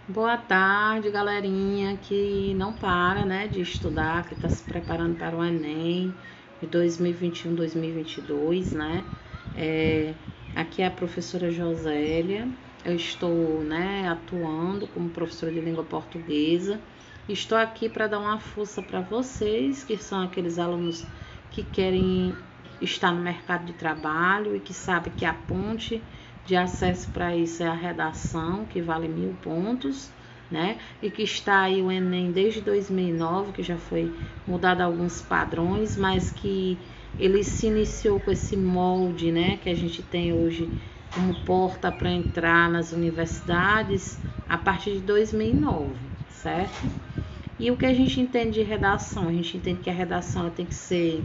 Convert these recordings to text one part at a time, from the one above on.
Boa tarde, galerinha que não para, né, de estudar, que está se preparando para o Enem de 2021, 2022, né? Aqui é a professora Josélia. Eu estou, né, atuando como professora de língua portuguesa. Estou aqui para dar uma força para vocês, que são aqueles alunos que querem estar no mercado de trabalho e que sabem que a ponte de acesso para isso é a redação, que vale 1000 pontos, né? E que está aí o Enem desde 2009, que já foi mudado alguns padrões, mas que ele se iniciou com esse molde, né? Que a gente tem hoje como porta para entrar nas universidades a partir de 2009, certo? E o que a gente entende de redação? A gente entende que a redação ela tem que ser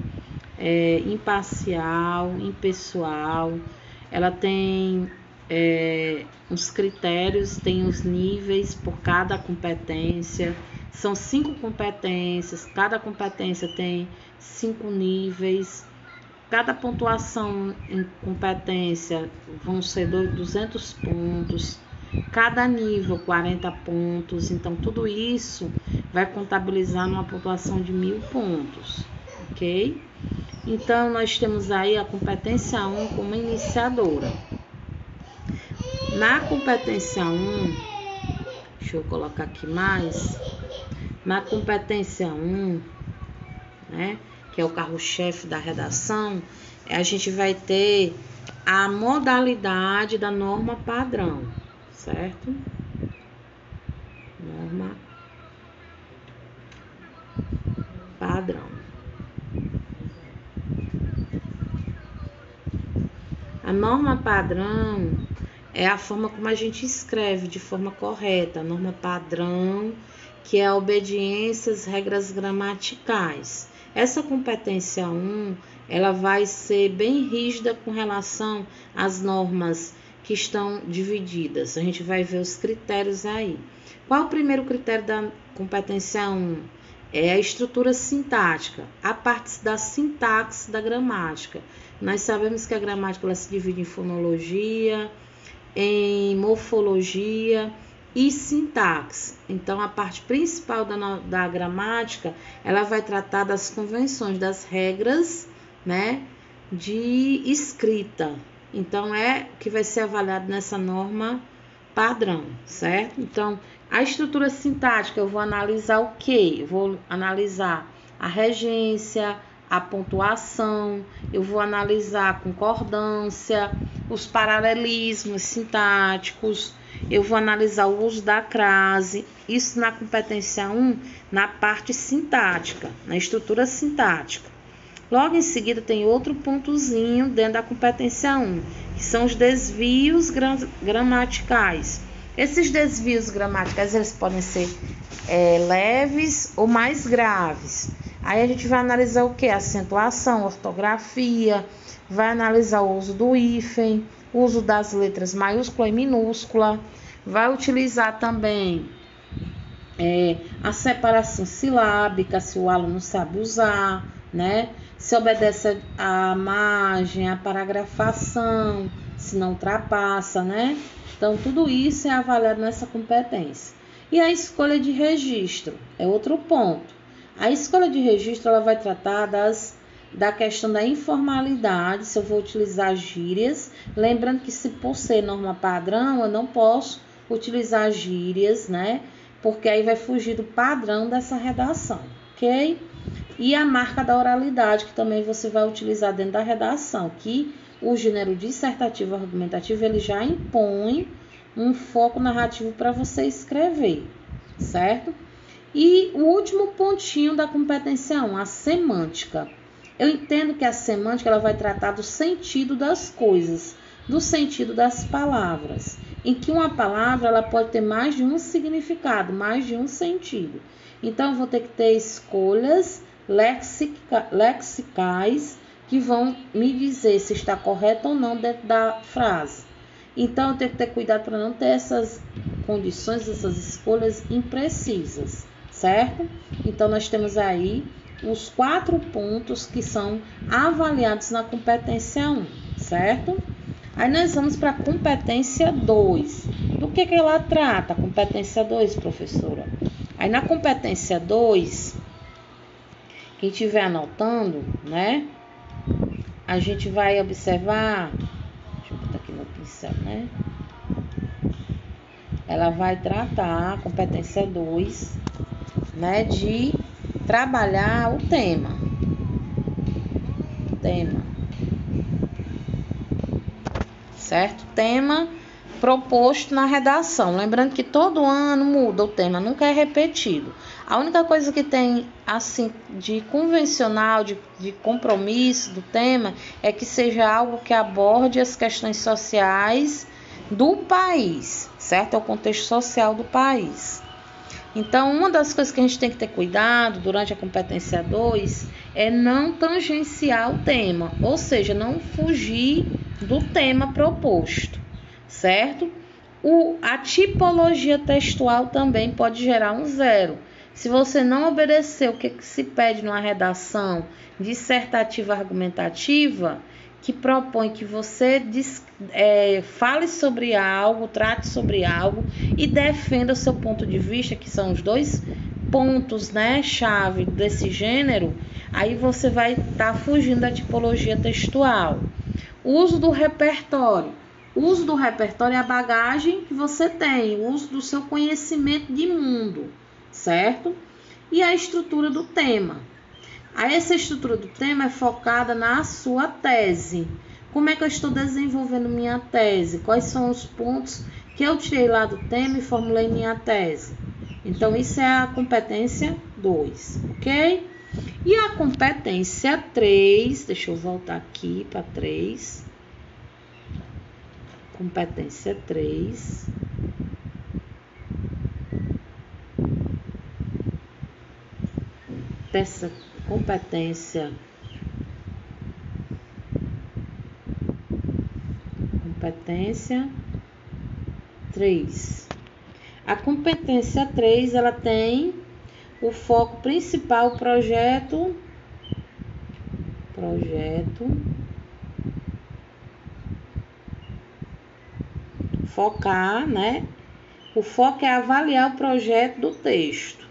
imparcial, impessoal, ela tem uns critérios, tem os níveis por cada competência, são 5 competências, cada competência tem 5 níveis, cada pontuação em competência vão ser 200 pontos, cada nível 40 pontos, então tudo isso vai contabilizar numa pontuação de 1000 pontos, ok? Então, nós temos aí a competência 1 como iniciadora. Na competência 1, deixa eu colocar aqui mais, na competência 1, né, que é o carro-chefe da redação, a gente vai ter a modalidade da norma padrão, certo? Norma padrão. A norma padrão é a forma como a gente escreve de forma correta. A norma padrão, que é a obediência às regras gramaticais. Essa competência 1, ela vai ser bem rígida com relação às normas que estão divididas. A gente vai ver os critérios aí. Qual é o primeiro critério da competência 1? É a estrutura sintática, a parte da sintaxe da gramática. Nós sabemos que a gramática ela se divide em fonologia, em morfologia e sintaxe. Então, a parte principal da gramática, ela vai tratar das convenções, das regras, né, de escrita. Então, é que vai ser avaliado nessa norma padrão, certo? Então, a estrutura sintática, eu vou analisar o quê? Eu vou analisar a regência, a pontuação, eu vou analisar a concordância, os paralelismos sintáticos, eu vou analisar o uso da crase, isso na competência 1, na parte sintática, na estrutura sintática. Logo em seguida tem outro pontozinho dentro da competência 1, que são os desvios gramaticais. Esses desvios gramaticais eles podem ser leves ou mais graves. Aí a gente vai analisar o que? Acentuação, ortografia, vai analisar o uso do hífen, o uso das letras maiúscula e minúscula, vai utilizar também a separação silábica, se o aluno sabe usar, né? Se obedece à margem, à paragrafação, se não ultrapassa, né? Então, tudo isso é avaliado nessa competência. E a escolha de registro é outro ponto. A escolha de registro ela vai tratar da questão da informalidade, se eu vou utilizar gírias. Lembrando que se por ser norma padrão, eu não posso utilizar gírias, né? Porque aí vai fugir do padrão dessa redação, ok? E a marca da oralidade, que também você vai utilizar dentro da redação, que o gênero dissertativo argumentativo, ele já impõe um foco narrativo para você escrever, certo? E o último pontinho da competência 1, a semântica. Eu entendo que a semântica ela vai tratar do sentido das coisas, do sentido das palavras, em que uma palavra ela pode ter mais de um significado, mais de um sentido. Então, eu vou ter que ter escolhas lexicais que vão me dizer se está correto ou não dentro da frase. Então, eu tenho que ter cuidado para não ter essas condições, essas escolhas imprecisas, certo? Então, nós temos aí os 4 pontos que são avaliados na competência 1, certo? Aí nós vamos para a competência 2. que ela trata? A competência 2, professora. Aí na competência 2, quem estiver anotando, né? A gente vai observar, deixa eu botar aqui no pincel, né? Ela vai tratar a competência 2, né? De trabalhar o tema. Certo? Tema proposto na redação. Lembrando que todo ano muda o tema, nunca é repetido. A única coisa que tem, assim, de convencional, de compromisso do tema, é que seja algo que aborde as questões sociais do país, certo? É o contexto social do país. Então, uma das coisas que a gente tem que ter cuidado durante a competência 2 é não tangenciar o tema, ou seja, não fugir do tema proposto, certo? A tipologia textual também pode gerar um 0. Se você não obedecer o que se pede numa redação dissertativa argumentativa, que propõe que você fale sobre algo, trate sobre algo e defenda o seu ponto de vista, que são os 2 pontos, né, chave desse gênero, aí você vai estar fugindo da tipologia textual. Uso do repertório. O uso do repertório é a bagagem que você tem, o uso do seu conhecimento de mundo, certo? E a estrutura do tema. Essa estrutura do tema é focada na sua tese. Como é que eu estou desenvolvendo minha tese? Quais são os pontos que eu tirei lá do tema e formulei minha tese? Então, isso é a competência 2, ok? E a competência 3, deixa eu voltar aqui para 3. Competência 3. Dessa competência 3. A competência 3, ela tem o foco principal, projeto, focar, né? O foco é avaliar o projeto do texto.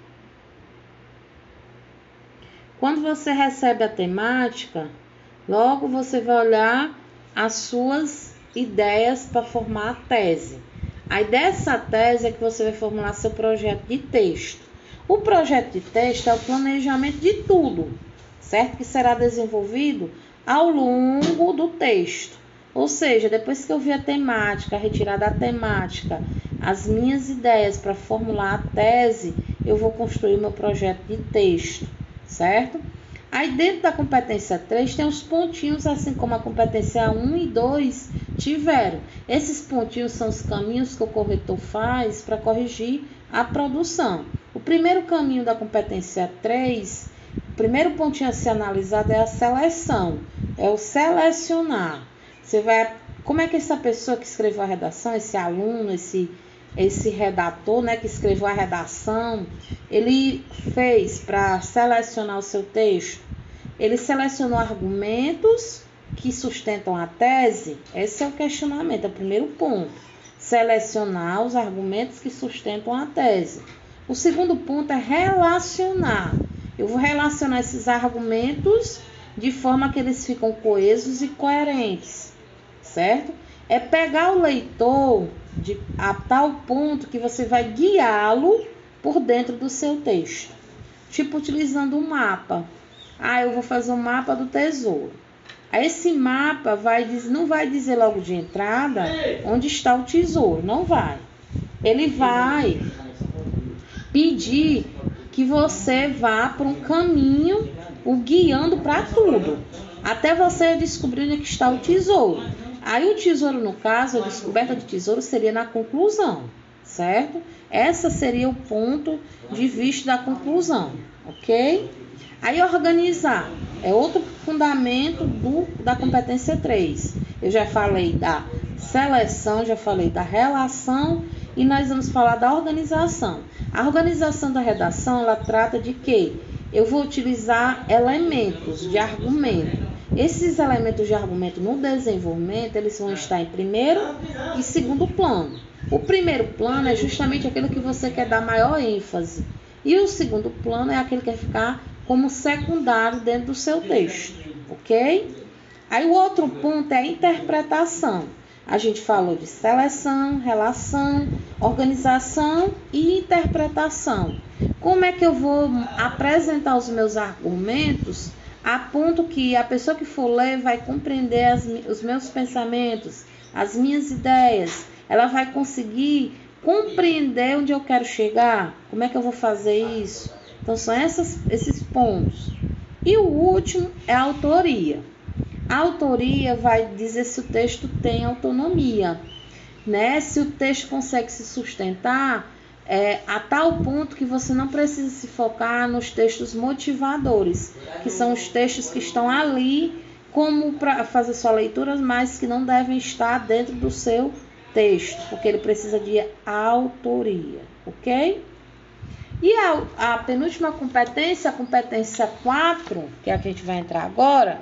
Quando você recebe a temática, logo você vai olhar as suas ideias para formar a tese. Aí dessa tese é que você vai formular seu projeto de texto. O projeto de texto é o planejamento de tudo, certo? Que será desenvolvido ao longo do texto. Ou seja, depois que eu vi a temática, retirar da temática as minhas ideias para formular a tese, eu vou construir meu projeto de texto, certo? Aí dentro da competência 3 tem os pontinhos, assim como a competência 1 e 2 tiveram. Esses pontinhos são os caminhos que o corretor faz para corrigir a produção. O primeiro caminho da competência 3, o primeiro pontinho a ser analisado é a seleção, é o selecionar. Você vai, como é que essa pessoa que escreveu a redação, esse aluno, esse redator, né, que escreveu a redação, ele fez para selecionar o seu texto? Ele selecionou argumentos que sustentam a tese? Esse é o questionamento, é o primeiro ponto. Selecionar os argumentos que sustentam a tese. O segundo ponto é relacionar. Eu vou relacionar esses argumentos de forma que eles ficam coesos e coerentes, certo? É pegar o leitor a tal ponto que você vai guiá-lo por dentro do seu texto. Tipo utilizando um mapa. Eu vou fazer um mapa do tesouro. Aí esse mapa não vai dizer logo de entrada onde está o tesouro, não vai. Ele vai pedir que você vá por um caminho, o guiando para tudo, até você descobrir onde está o tesouro. Aí o tesouro, no caso, a descoberta de tesouro seria na conclusão, certo? Essa seria o ponto de vista da conclusão, ok? Aí organizar é outro fundamento da competência 3. Eu já falei da seleção, já falei da relação e nós vamos falar da organização. A organização da redação, ela trata de quê? Eu vou utilizar elementos de argumento. Esses elementos de argumento no desenvolvimento, eles vão estar em primeiro e segundo plano. O primeiro plano é justamente aquele que você quer dar maior ênfase. E o segundo plano é aquele que quer ficar como secundário dentro do seu texto, ok? Aí o outro ponto é a interpretação. A gente falou de seleção, relação, organização e interpretação. Como é que eu vou apresentar os meus argumentos a ponto que a pessoa que for ler vai compreender os meus pensamentos, as minhas ideias, ela vai conseguir compreender onde eu quero chegar? Como é que eu vou fazer isso? Então são esses pontos. E o último é a autoria. A autoria vai dizer se o texto tem autonomia, né? Se o texto consegue se sustentar a tal ponto que você não precisa se focar nos textos motivadores, que são os textos que estão ali como para fazer sua leitura, mas que não devem estar dentro do seu texto, porque ele precisa de autoria, ok? E a penúltima competência, a competência 4, que é a que a gente vai entrar agora.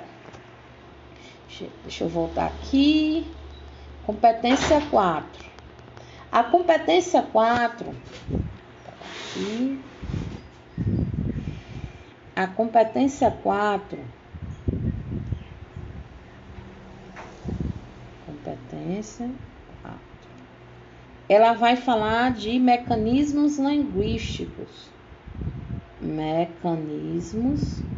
Deixa eu voltar aqui. Competência 4. A competência 4. Aqui. A competência 4. Competência 4. Ela vai falar de mecanismos linguísticos. Mecanismos linguísticos.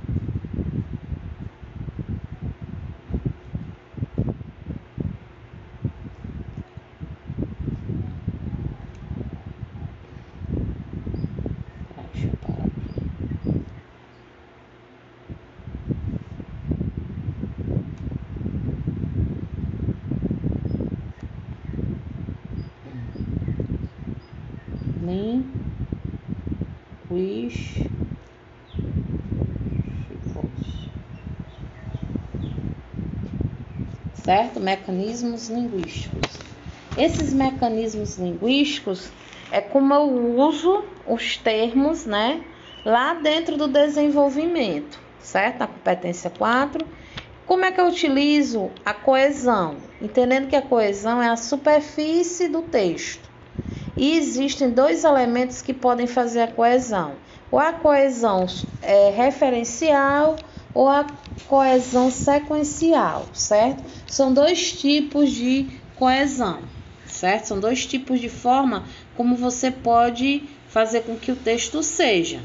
Certo? Mecanismos linguísticos. Esses mecanismos linguísticos é como eu uso os termos, né, lá dentro do desenvolvimento, certo? A competência 4. Como é que eu utilizo a coesão? Entendendo que a coesão é a superfície do texto. E existem dois elementos que podem fazer a coesão. Ou a coesão referencial ou a coesão sequencial, certo? São dois tipos de coesão, certo? São dois tipos de forma como você pode fazer com que o texto seja.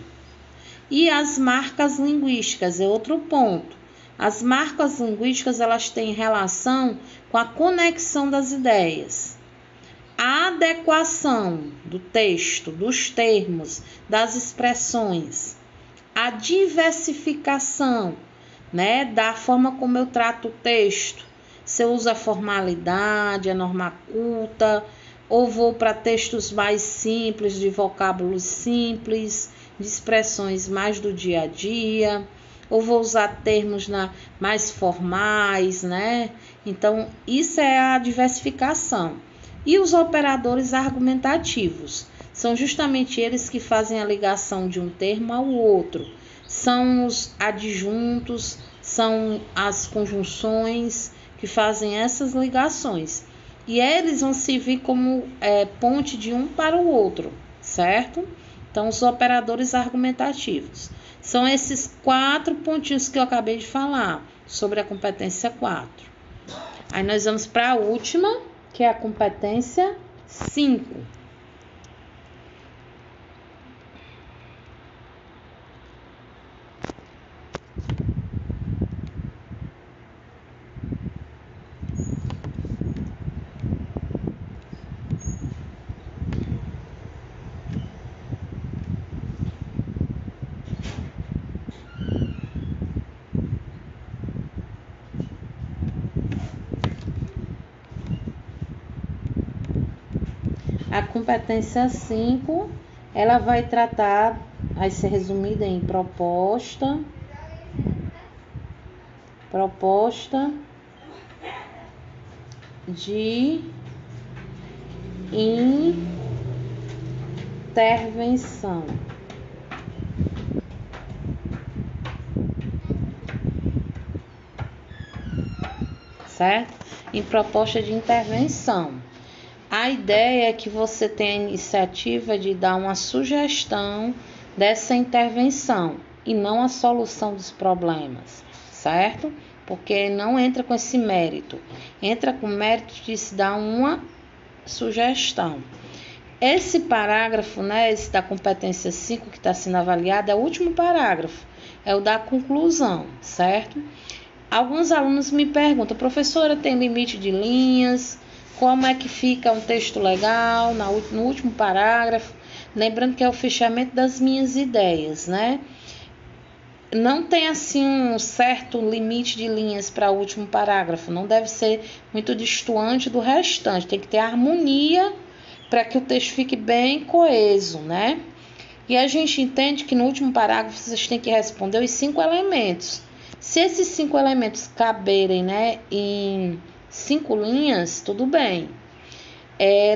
E as marcas linguísticas é outro ponto. As marcas linguísticas, elas têm relação com a conexão das ideias. A adequação do texto, dos termos, das expressões, a diversificação, né, da forma como eu trato o texto. Se eu uso a formalidade, a norma culta, ou vou para textos mais simples, de vocábulos simples, de expressões mais do dia a dia, ou vou usar termos mais formais, né? Então, isso é a diversificação. E os operadores argumentativos são justamente eles que fazem a ligação de um termo ao outro. São os adjuntos, são as conjunções que fazem essas ligações. E eles vão servir como ponte de um para o outro, certo? Então, os operadores argumentativos. São esses 4 pontinhos que eu acabei de falar sobre a competência 4. Aí nós vamos para a última, que é a competência 5. A competência 5, ela vai ser resumida em proposta de intervenção. Certo? Em proposta de intervenção. A ideia é que você tenha a iniciativa de dar uma sugestão dessa intervenção e não a solução dos problemas, certo? Porque não entra com esse mérito, entra com o mérito de se dar uma sugestão. Esse parágrafo, né, esse da competência 5 que está sendo avaliado, é o último parágrafo, é o da conclusão, certo? Alguns alunos me perguntam, professora, tem limite de linhas? Como é que fica um texto legal no último parágrafo? Lembrando que é o fechamento das minhas ideias, né? Não tem assim um certo limite de linhas para o último parágrafo, não deve ser muito distoante do restante, tem que ter harmonia para que o texto fique bem coeso, né? E a gente entende que no último parágrafo vocês têm que responder os 5 elementos. Se esses 5 elementos caberem, né, em 5 linhas, tudo bem.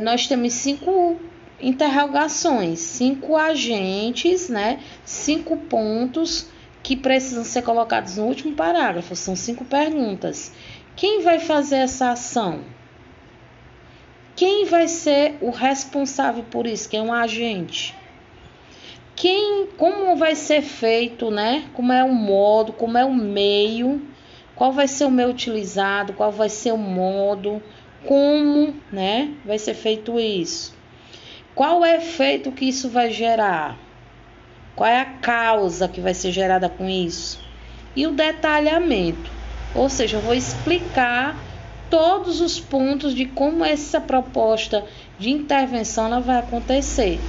Nós temos 5 interrogações, 5 agentes, né, 5 pontos que precisam ser colocados no último parágrafo. São 5 perguntas. Quem vai fazer essa ação? Quem vai ser o responsável por isso? Quem é um agente? Como vai ser feito, né? Como é o modo, como é o meio, qual vai ser o meio utilizado, qual vai ser o modo, como, né, vai ser feito isso. Qual o efeito que isso vai gerar? Qual é a causa que vai ser gerada com isso? E o detalhamento, ou seja, eu vou explicar todos os pontos de como essa proposta de intervenção ela vai acontecer.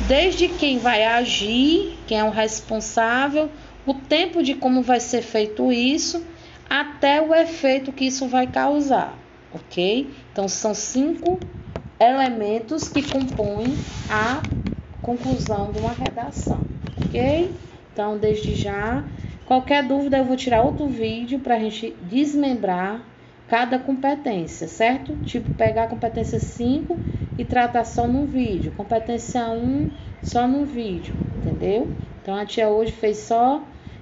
Desde quem vai agir, quem é o responsável, o tempo de como vai ser feito isso, até o efeito que isso vai causar, ok? Então, são 5 elementos que compõem a conclusão de uma redação, ok? Então, desde já, qualquer dúvida eu vou tirar outro vídeo para a gente desmembrar cada competência, certo? Tipo, pegar a competência 5 e tratar só no vídeo. Competência 1 só no vídeo, entendeu? Então, a tia hoje fez só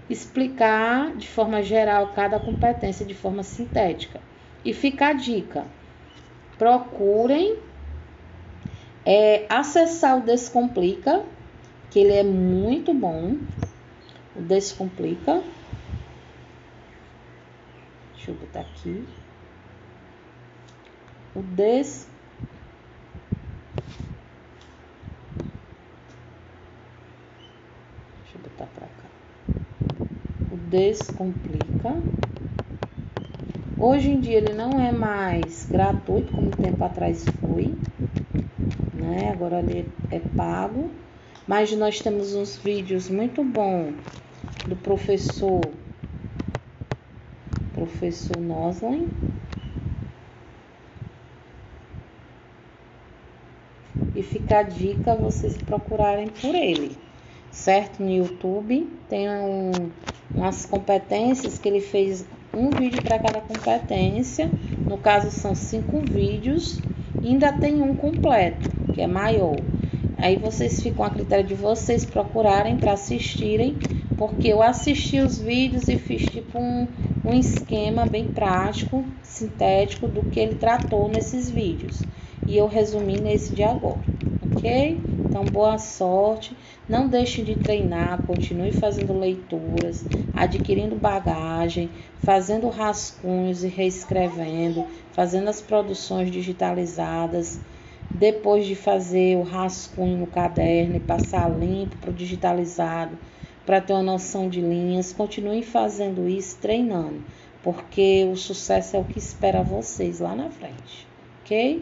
explicar de forma geral cada competência de forma sintética. E fica a dica. Procurem acessar o Descomplica, que ele é muito bom. O Descomplica. Deixa eu botar aqui. Deixa eu botar pra cá. O Descomplica. Hoje em dia ele não é mais gratuito, como tempo atrás foi, né? Agora ele é pago. Mas nós temos uns vídeos muito bons do professor Noslin. E fica a dica vocês procurarem por ele, certo? No YouTube tem umas competências que ele fez um vídeo para cada competência. No caso são 5 vídeos. E ainda tem um completo, que é maior. Aí vocês ficam a critério de vocês procurarem para assistirem, porque eu assisti os vídeos e fiz tipo um esquema bem prático, sintético do que ele tratou nesses vídeos. E eu resumi nesse de agora, ok? Então, boa sorte. Não deixe de treinar, continue fazendo leituras, adquirindo bagagem, fazendo rascunhos e reescrevendo, fazendo as produções digitalizadas. Depois de fazer o rascunho no caderno e passar limpo para o digitalizado, para ter uma noção de linhas, continue fazendo isso, treinando, porque o sucesso é o que espera vocês lá na frente, ok?